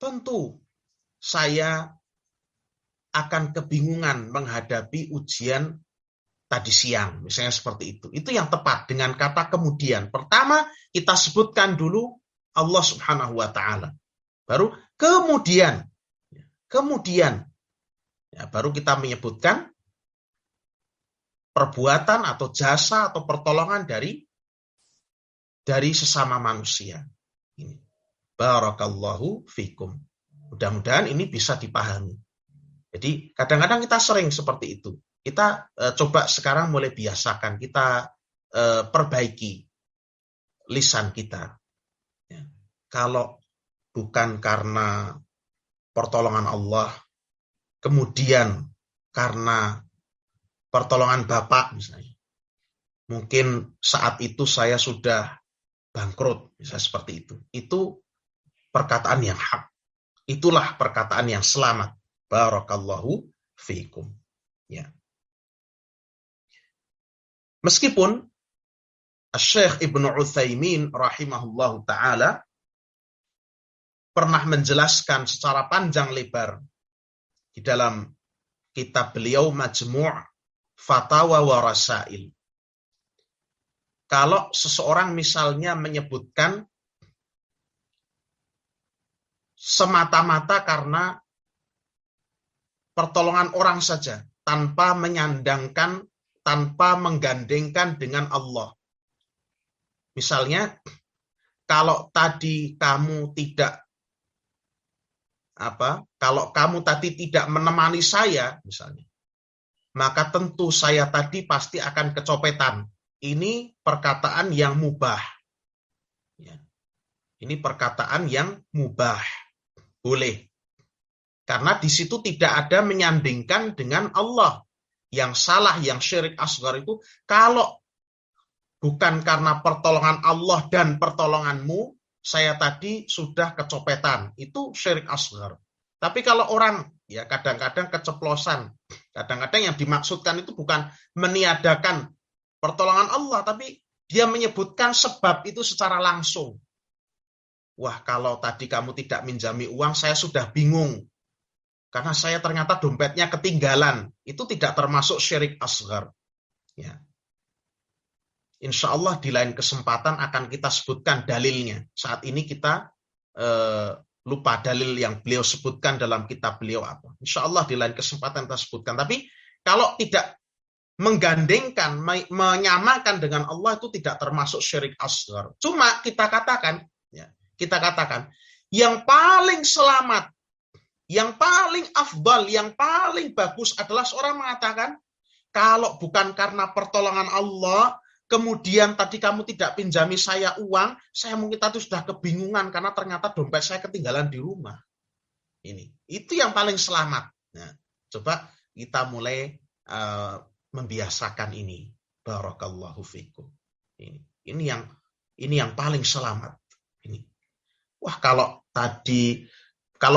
tentu saya akan kebingungan menghadapi ujian tadi siang, misalnya seperti itu. Itu yang tepat dengan kata kemudian. Pertama, kita sebutkan dulu Allah Subhanahu wa Ta'ala. Baru kemudian, ya, baru kita menyebutkan perbuatan atau jasa atau pertolongan dari sesama manusia. Ini. Barakallahu fikum. Mudah-mudahan ini bisa dipahami. Jadi kadang-kadang kita sering seperti itu. Kita coba sekarang mulai biasakan, kita perbaiki lisan kita. Ya. Kalau bukan karena pertolongan Allah, kemudian karena pertolongan Bapak misalnya, mungkin saat itu saya sudah bangkrut, misalnya seperti itu. Itu perkataan yang hak. Itulah perkataan yang selamat. Barakallahu fiikum. Ya. Meskipun Syekh Ibnu Utsaimin rahimahullahu taala pernah menjelaskan secara panjang lebar di dalam kitab beliau Majmu' Fatawa wa Rasail. Kalau seseorang misalnya menyebutkan semata-mata karena pertolongan orang saja, tanpa menyandangkan, tanpa menggandengkan dengan Allah. Misalnya, kalau tadi kamu tidak kalau kamu tadi tidak menemani saya, misalnya, maka tentu saya tadi pasti akan kecopetan. Ini perkataan yang mubah. Ya. Ini perkataan yang mubah. Boleh. Karena di situ tidak ada menyandingkan dengan Allah. Yang salah, yang syirik asghar itu, kalau bukan karena pertolongan Allah dan pertolonganmu, saya tadi sudah kecopetan. Itu syirik asghar. Tapi kalau orang, ya kadang-kadang keceplosan. Kadang-kadang yang dimaksudkan itu bukan meniadakan pertolongan Allah, tapi dia menyebutkan sebab itu secara langsung. Wah, kalau tadi kamu tidak minjami uang, saya sudah bingung. Karena saya ternyata dompetnya ketinggalan. Itu tidak termasuk syirik asghar. Ya. Insya Allah di lain kesempatan akan kita sebutkan dalilnya. Saat ini kita lupa dalil yang beliau sebutkan dalam kitab beliau apa. Insya Allah di lain kesempatan kita sebutkan. Tapi kalau tidak menggandengkan, menyamakan dengan Allah itu tidak termasuk syirik asghar. Cuma kita katakan, yang paling selamat, yang paling afdal, yang paling bagus adalah seorang mengatakan, kalau bukan karena pertolongan Allah, kemudian tadi kamu tidak pinjami saya uang, saya mungkin tadi sudah kebingungan karena ternyata dompet saya ketinggalan di rumah. Itu yang paling selamat. Nah, coba kita mulai membiasakan ini. Barakallahu fikum. Ini yang paling selamat. Wah, kalau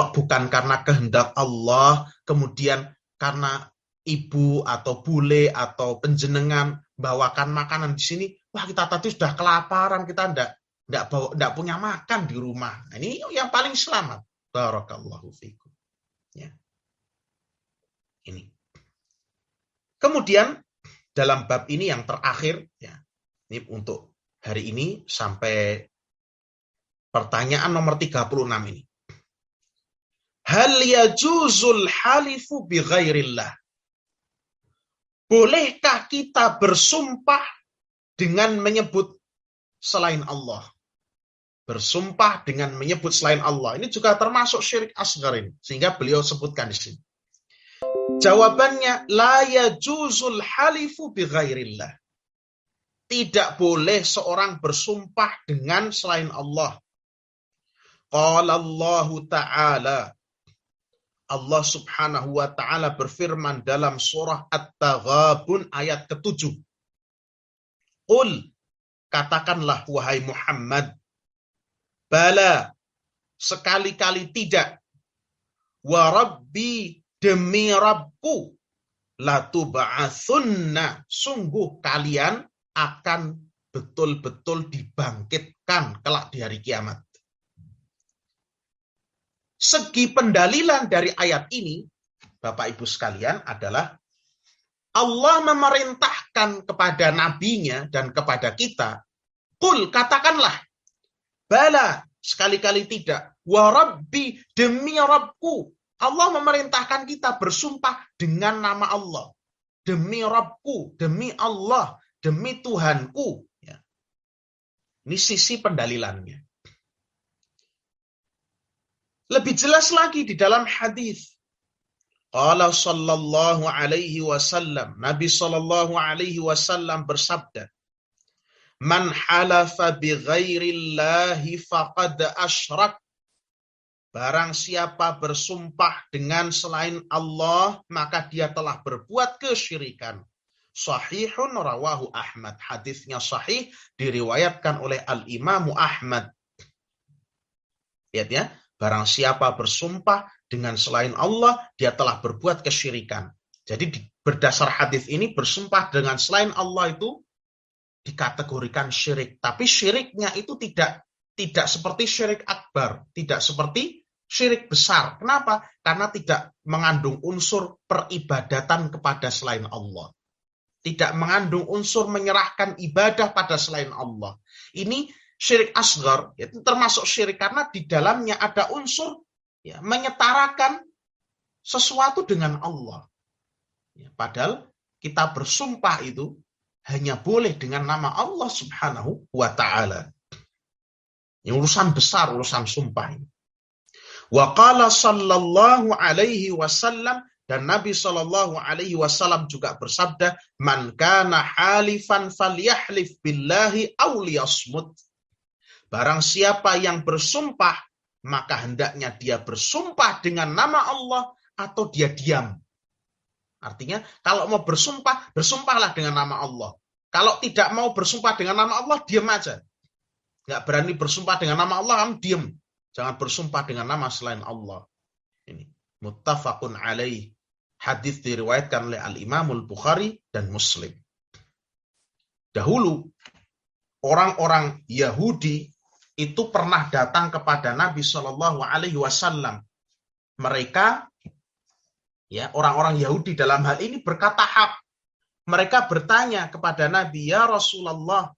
bukan karena kehendak Allah, kemudian karena ibu atau bule atau penjenengan bawakan makanan di sini, wah kita tadi sudah kelaparan, kita enggak punya makan di rumah. Nah, ini yang paling selamat. Barakallahu fikum. Ya. Ini. Kemudian dalam bab ini yang terakhir, ya, ini untuk hari ini sampai pertanyaan nomor 36 ini. Hal yajuzul halifu bi ghairillah? Bolehkah kita bersumpah dengan menyebut selain Allah? Bersumpah dengan menyebut selain Allah. Ini juga termasuk syirik asghar ini. Sehingga beliau sebutkan di sini. Jawabannya, la yajuzul halifu bi ghairillah. Tidak boleh seorang bersumpah dengan selain Allah. Qala Allah Ta'ala. Allah Subhanahu wa Ta'ala berfirman dalam surah At-Taghabun ayat ke-7. Qul, katakanlah wahai Muhammad, bala, sekali-kali tidak. Wa Rabbi, demi Rabbku, latub'atsunna, sungguh kalian akan betul-betul dibangkitkan kelak di hari kiamat. Segi pendalilan dari ayat ini, Bapak Ibu sekalian, adalah Allah memerintahkan kepada nabinya dan kepada kita, Qul, katakanlah, bala, sekali-kali tidak, wa Rabbi, demi Rabbku. Allah memerintahkan kita bersumpah dengan nama Allah. Demi Rabbku, demi Allah, demi Tuhanku. Ya. Ini sisi pendalilannya. Lebih jelas lagi di dalam hadis. Qala sallallahu alaihi wasallam, Nabi sallallahu alaihi wasallam bersabda, Man halafa bi ghairillahi faqad asyrak. Barang siapa bersumpah dengan selain Allah, maka dia telah berbuat kesyirikan. Sahihun rawahu Ahmad. Hadisnya sahih, diriwayatkan oleh Al-Imamu Ahmad. Lihat ya, barang siapa bersumpah dengan selain Allah, dia telah berbuat kesyirikan. Jadi berdasar hadis ini, bersumpah dengan selain Allah itu dikategorikan syirik. Tapi syiriknya itu tidak seperti syirik akbar, tidak seperti syirik besar. Kenapa? Karena tidak mengandung unsur peribadatan kepada selain Allah. Tidak mengandung unsur menyerahkan ibadah pada selain Allah. Ini syirik asghar, itu termasuk syirik karena di dalamnya ada unsur ya, menyetarakan sesuatu dengan Allah. Ya, padahal kita bersumpah itu hanya boleh dengan nama Allah Subhanahu wa Ta'ala. Ini urusan besar, urusan sumpah ini. Wa qala sallallahu alaihi wasallam, dan Nabi sallallahu alaihi wasallam juga bersabda, Man kana halifan falyahlif billahi aw liyasmut. Barang siapa yang bersumpah, maka hendaknya dia bersumpah dengan nama Allah atau dia diam. Artinya, kalau mau bersumpah, bersumpahlah dengan nama Allah. Kalau tidak mau bersumpah dengan nama Allah, diam aja. Nggak berani bersumpah dengan nama Allah, kamu diam. Jangan bersumpah dengan nama selain Allah. Ini muttafaqun alaih. Hadis diriwayatkan oleh Al-Imamul Bukhari dan Muslim. dahulu orang-orang Yahudi itu pernah datang kepada Nabi Shallallahu Alaihi Wasallam. Mereka, ya, orang-orang Yahudi dalam hal ini berkata hak. Mereka bertanya kepada Nabi, ya Rasulullah,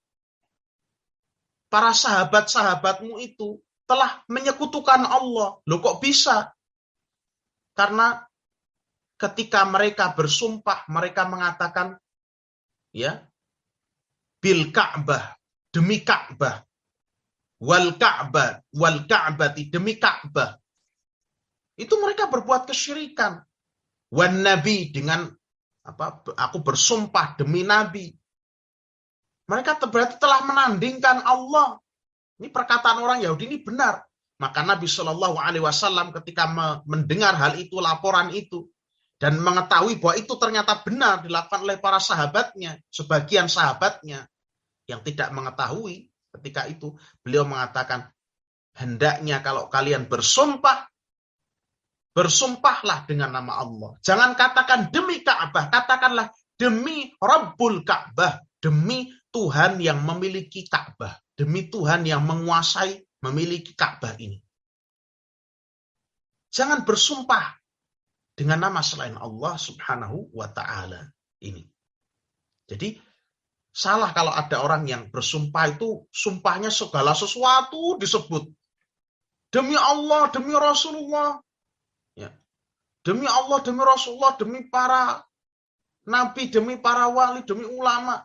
para sahabat-sahabatmu itu telah menyekutukan Allah. Loh kok bisa? Karena ketika mereka bersumpah, mereka mengatakan, ya, bil Ka'bah, demi Ka'bah, wal Ka'bati, demi Ka'bah. Itu mereka berbuat kesyirikan. Wan Nabi, dengan aku bersumpah demi Nabi. Mereka berarti telah menandingkan Allah. Ini perkataan orang Yahudi ini benar. Maka Nabi Shallallahu Alaihi Wasallam ketika mendengar hal itu, laporan itu, dan mengetahui bahwa itu ternyata benar dilakukan oleh para sahabatnya, sebagian sahabatnya yang tidak mengetahui ketika itu, beliau mengatakan, hendaknya kalau kalian bersumpah, bersumpahlah dengan nama Allah. Jangan katakan demi Ka'bah, katakanlah demi Rabbul Ka'bah, demi Tuhan yang memiliki Ka'bah, demi Tuhan yang menguasai memiliki Ka'bah ini. Jangan bersumpah dengan nama selain Allah Subhanahu wa Ta'ala ini. Jadi salah kalau ada orang yang bersumpah itu sumpahnya segala sesuatu disebut. Demi Allah, demi Rasulullah. Ya. Demi Allah, demi Rasulullah, demi para nabi, demi para wali, demi ulama.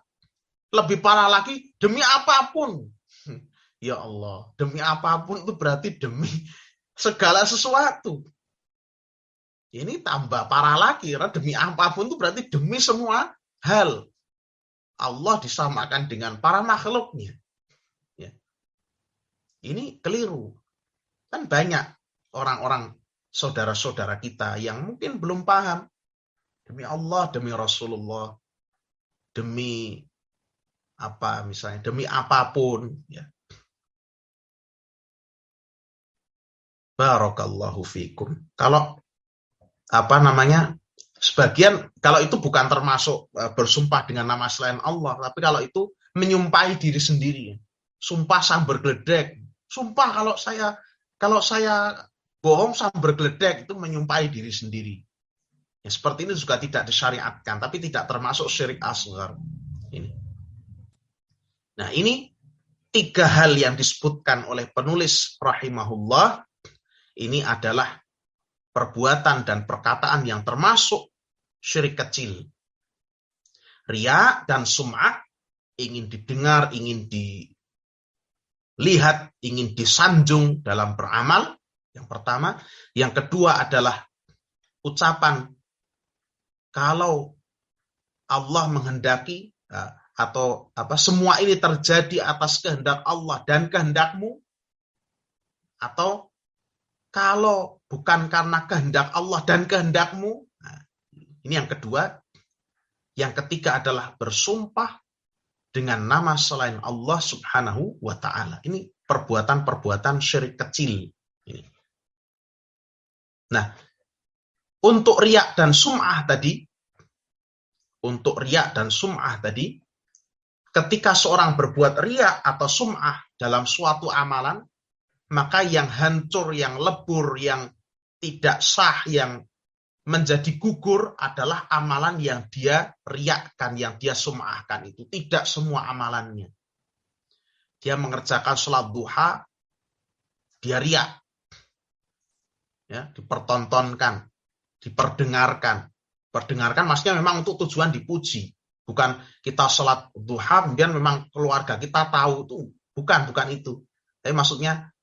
Lebih parah lagi, demi apapun. Ya Allah, demi apapun itu berarti demi segala sesuatu. Ini tambah parah lagi, karena demi apapun itu berarti demi semua hal. Allah disamakan dengan para makhluknya. Ya. Ini keliru. Kan banyak orang-orang saudara-saudara kita yang mungkin belum paham. Demi Allah, demi Rasulullah, demi apa misalnya, demi apapun. Ya. Barakallahu fikum. Kalau sebagian, kalau itu bukan termasuk bersumpah dengan nama selain Allah, tapi kalau itu menyumpahi diri sendiri, sumpah sambar geledek, sumpah kalau saya bohong sambar geledek, itu menyumpahi diri sendiri. Ya, seperti ini juga tidak disyariatkan, tapi tidak termasuk syirik asghar. Ini. Nah, ini 3 hal yang disebutkan oleh penulis rahimahullah. Ini adalah perbuatan dan perkataan yang termasuk syirik kecil. Riya dan sum'ah, ingin didengar, ingin dilihat, ingin disanjung dalam beramal. Yang pertama. Yang kedua adalah ucapan kalau Allah menghendaki, atau semua ini terjadi atas kehendak Allah dan kehendakmu, atau kalau bukan karena kehendak Allah dan kehendakmu. Nah, ini yang kedua. Yang ketiga adalah bersumpah dengan nama selain Allah Subhanahu wa Ta'ala. Ini perbuatan-perbuatan syirik kecil. Ini. Nah, untuk riya dan sum'ah tadi, ketika seorang berbuat riya atau sum'ah dalam suatu amalan, maka yang hancur, yang lebur, yang tidak sah, yang menjadi gugur adalah amalan yang dia riakkan, yang dia sum'ahkan itu. Tidak semua amalannya. Dia mengerjakan sholat duha, dia riak. Ya, dipertontonkan, diperdengarkan. Perdengarkan maksudnya memang untuk tujuan dipuji. Bukan kita sholat duha, kemudian memang keluarga kita tahu itu. Bukan itu. Tapi maksudnya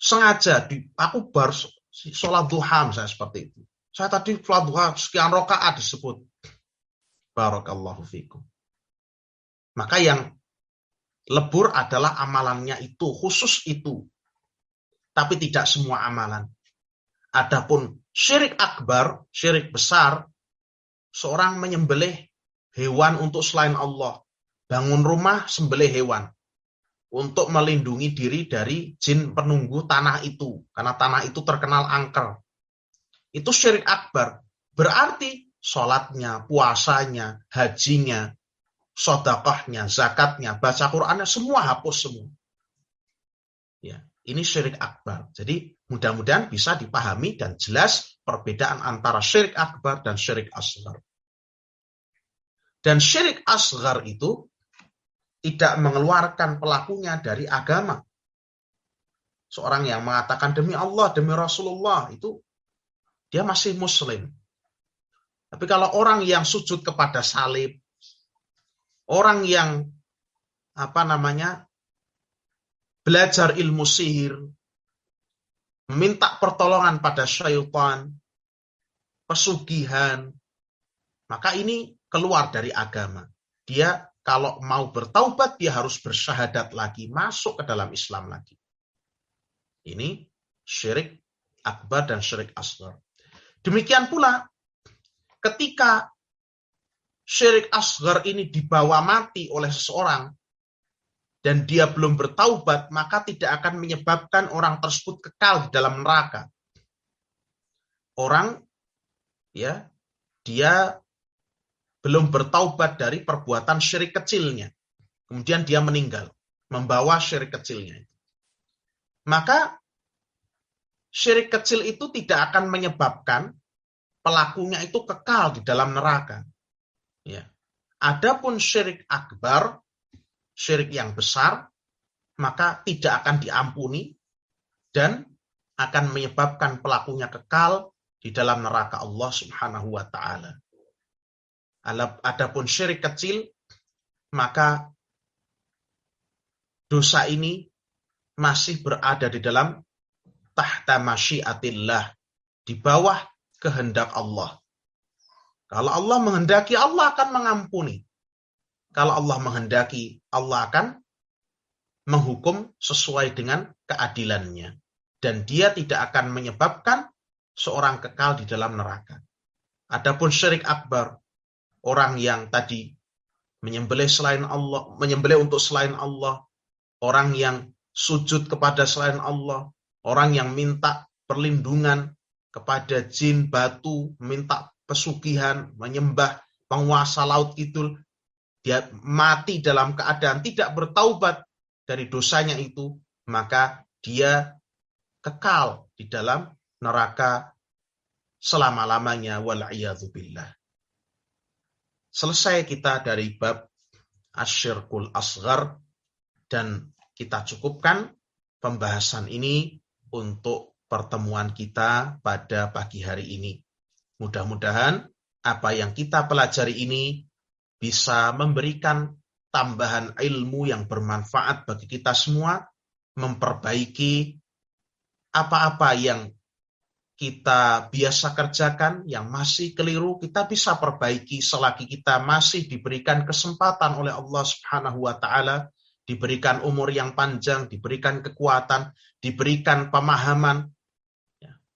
sengaja, aku baru sholat duha misalnya seperti itu. Saya tadi sholat duha sekian rakaat disebut. Barakallahu fikum. Maka yang lebur adalah amalannya itu, khusus itu. Tapi tidak semua amalan. Adapun syirik akbar, syirik besar, seorang menyembelih hewan untuk selain Allah. Bangun rumah, sembelih hewan. Untuk melindungi diri dari jin penunggu tanah itu. Karena tanah itu terkenal angker. Itu syirik akbar. Berarti sholatnya, puasanya, hajinya, sedekahnya, zakatnya, baca Qur'annya, semua hapus semua. Ya, ini syirik akbar. Jadi mudah-mudahan bisa dipahami dan jelas perbedaan antara syirik akbar dan syirik asghar. Dan syirik asghar itu tidak mengeluarkan pelakunya dari agama. Seorang yang mengatakan demi Allah, demi Rasulullah, itu dia masih muslim. Tapi kalau orang yang sujud kepada salib, orang yang belajar ilmu sihir, meminta pertolongan pada syaitan, pesugihan, maka ini keluar dari agama. Dia kalau mau bertaubat, dia harus bersyahadat lagi, masuk ke dalam Islam lagi. Ini syirik akbar dan syirik asghar. Demikian pula ketika syirik asghar ini dibawa mati oleh seseorang dan dia belum bertaubat, maka tidak akan menyebabkan orang tersebut kekal di dalam neraka. Orang ya, dia belum bertaubat dari perbuatan syirik kecilnya. Kemudian dia meninggal, membawa syirik kecilnya. Maka syirik kecil itu tidak akan menyebabkan pelakunya itu kekal di dalam neraka. Ya. Adapun syirik akbar, syirik yang besar, maka tidak akan diampuni dan akan menyebabkan pelakunya kekal di dalam neraka Allah Subhanahu wa taala. Adapun syirik kecil, maka dosa ini masih berada di dalam tahta masyiatillah, di bawah kehendak Allah. Kalau Allah menghendaki, Allah akan mengampuni. Kalau Allah menghendaki, Allah akan menghukum sesuai dengan keadilannya. Dan dia tidak akan menyebabkan seorang kekal di dalam neraka. Adapun syirik akbar, orang yang tadi menyembelih selain Allah, menyembelih untuk selain Allah, orang yang sujud kepada selain Allah, orang yang minta perlindungan kepada jin, batu, minta pesugihan, menyembah penguasa laut kidul, dia mati dalam keadaan tidak bertaubat dari dosanya itu, maka dia kekal di dalam neraka selama-lamanya, wal'iyadzubillah. Selesai kita dari bab asyirkul asghar, dan kita cukupkan pembahasan ini untuk pertemuan kita pada pagi hari ini. Mudah-mudahan apa yang kita pelajari ini bisa memberikan tambahan ilmu yang bermanfaat bagi kita semua, memperbaiki apa-apa yang kita biasa kerjakan, yang masih keliru, kita bisa perbaiki selagi kita masih diberikan kesempatan oleh Allah Subhanahu wa taala, diberikan umur yang panjang, diberikan kekuatan, diberikan pemahaman.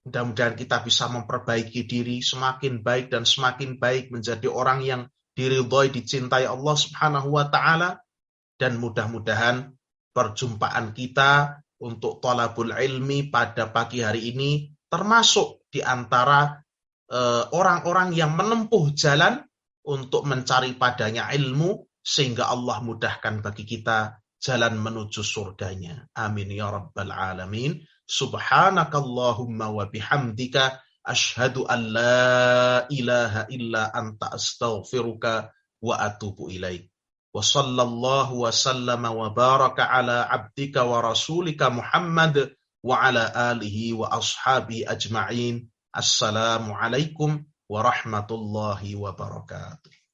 Mudah-mudahan kita bisa memperbaiki diri semakin baik dan semakin baik, menjadi orang yang diridhoi, dicintai Allah Subhanahu wa taala, dan mudah-mudahan perjumpaan kita untuk thalabul ilmi pada pagi hari ini termasuk di antara orang-orang yang menempuh jalan untuk mencari padanya ilmu, sehingga Allah mudahkan bagi kita jalan menuju surganya. Amin ya rabbal alamin. Subhanakallahumma wa bihamdika asyhadu an la ilaha illa anta astaghfiruka wa atubu ilaik. Wa sallallahu wa sallama wa baraka ala abdika wa rasulika Muhammad wa ala alihi wa ashabihi ajma'in. Assalamualaikum warahmatullahi wabarakatuh.